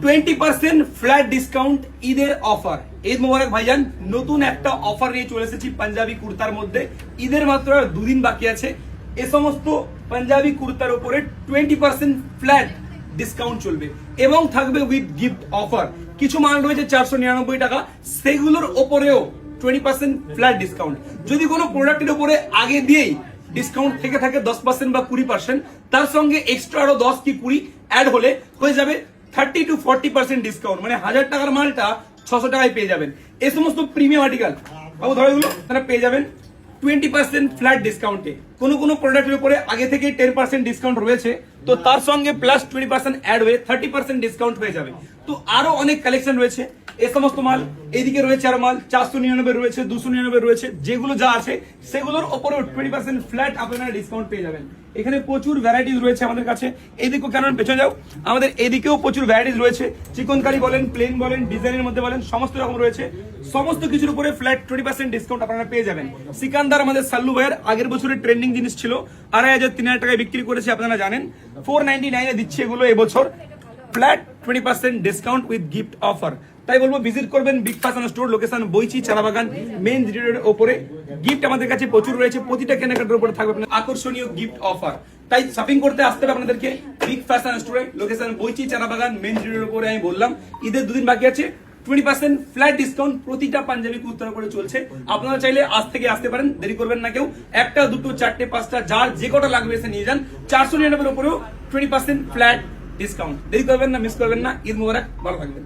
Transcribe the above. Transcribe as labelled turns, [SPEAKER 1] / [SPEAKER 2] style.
[SPEAKER 1] 20% flat discount ঈদের offer. Eid মোবারক ভাইজান, নতুন একটা অফার নিয়ে চলে এসেছি পাঞ্জাবি কুর্তার মধ্যে। ঈদের মাত্র আর দুদিন বাকি আছে। এ সমস্ত পাঞ্জাবি কুর্তার উপরে 20% ফ্ল্যাট ডিসকাউন্ট চলবে এবং থাকবে উইথ গিফট অফার। কিছু মাল রয়েছে 499 টাকা, সেগুলোর ওপরেও 20% ফ্ল্যাট ডিসকাউন্ট। যদি কোনো প্রোডাক্টের উপরে আগে দিয়েই ডিসকাউন্ট থেকে থাকে 10% বা 20%, তার সঙ্গে এক্সট্রা আরো 10 কি 20 অ্যাড হলে হয়ে যাবে 30 to 40% ডিসকাউন্ট। মানে 1000 টাকার মালটা 600 টাকায় পেয়ে যাবেন। এই সমস্ত প্রিমিয়াম আর্টিকেল বাবু ধরো এগুলো তারা পেয়ে যাবেন 20% ফ্ল্যাট ডিসকাউন্টে। কোনো প্রোডাক্টের উপরে আগে থেকে 10% ডিসকাউন্ট রয়েছে, তো তার সঙ্গে প্লাস 20% অ্যাড হয়ে 30% ডিসকাউন্ট হয়ে যাবে। তো আরো অনেক কালেকশন রয়েছে এই সমস্ত মাল। এইদিকে রয়েছে আরো মাল 499 রয়েছে, 299 রয়েছে, যেগুলো যা আছে সেগুলোর উপরে 20% ফ্ল্যাট আপনারা ডিসকাউন্ট পেয়ে যাবেন। এখানে প্রচুর ভ্যারাইটিস রয়েছে আমাদের কাছে। এইদিকেও কেন পেছনে যাও, আমাদের এদিকেও প্রচুর ভ্যারাইটিস রয়েছে। চিকনকারি বলেন, প্লেন বলেন, ডিজাইনের মধ্যে বলেন, সমস্ত রকম রয়েছে। সমস্ত কিছুর উপরে ফ্ল্যাট 20% ডিসকাউন্ট আপনারা পেয়ে যাবেন। সিকান্দার আমাদের সাল্লু ভাইয়ের আগের বছরের ট্রেন্ডিং জিনিস ছিল, 2500-3000 টাকায় বিক্রি করেছে আপনারা জানেন। 499 এ দিচ্ছে এগুলো এবছর flat 20% discount with gift offer. তাই বলবো ভিজিট করবেন বিগ ফ্যাশন স্টোর, লোকেশন বইচি চারাবাগান মেইন রোডের উপরে। গিফট আমাদের কাছে প্রচুর রয়েছে, প্রতিটা কেনাকাটার উপরে থাকবে আপনার আকর্ষণীয় গিফট অফার। তাই শপিং করতে আসতে হবে আপনাদেরকে বিগ ফ্যাশন স্টোরে, লোকেশন বইচি চারাবাগান মেইন রোডের উপরে। আমি বললাম ঈদের দুদিন বাকি আছে, 20% ফ্ল্যাট ডিসকাউন্ট প্রতিটা পাঞ্জাবি কুর্তার উপরে চলছে। আপনারা চাইলে আজ থেকে আসতে পারেন, দেরি করবেন না কেউ। একটা, দুটো, চারটে, পাঁচটা, যার যে কটা লাগবে এসে নিয়ে যান। 499 উপরেও 20% ফ্ল্যাট ডিসকাউন্ট। দেরি করবেন না, মিস করবেন না। ঈদ মোবারক, ভালো থাকবেন।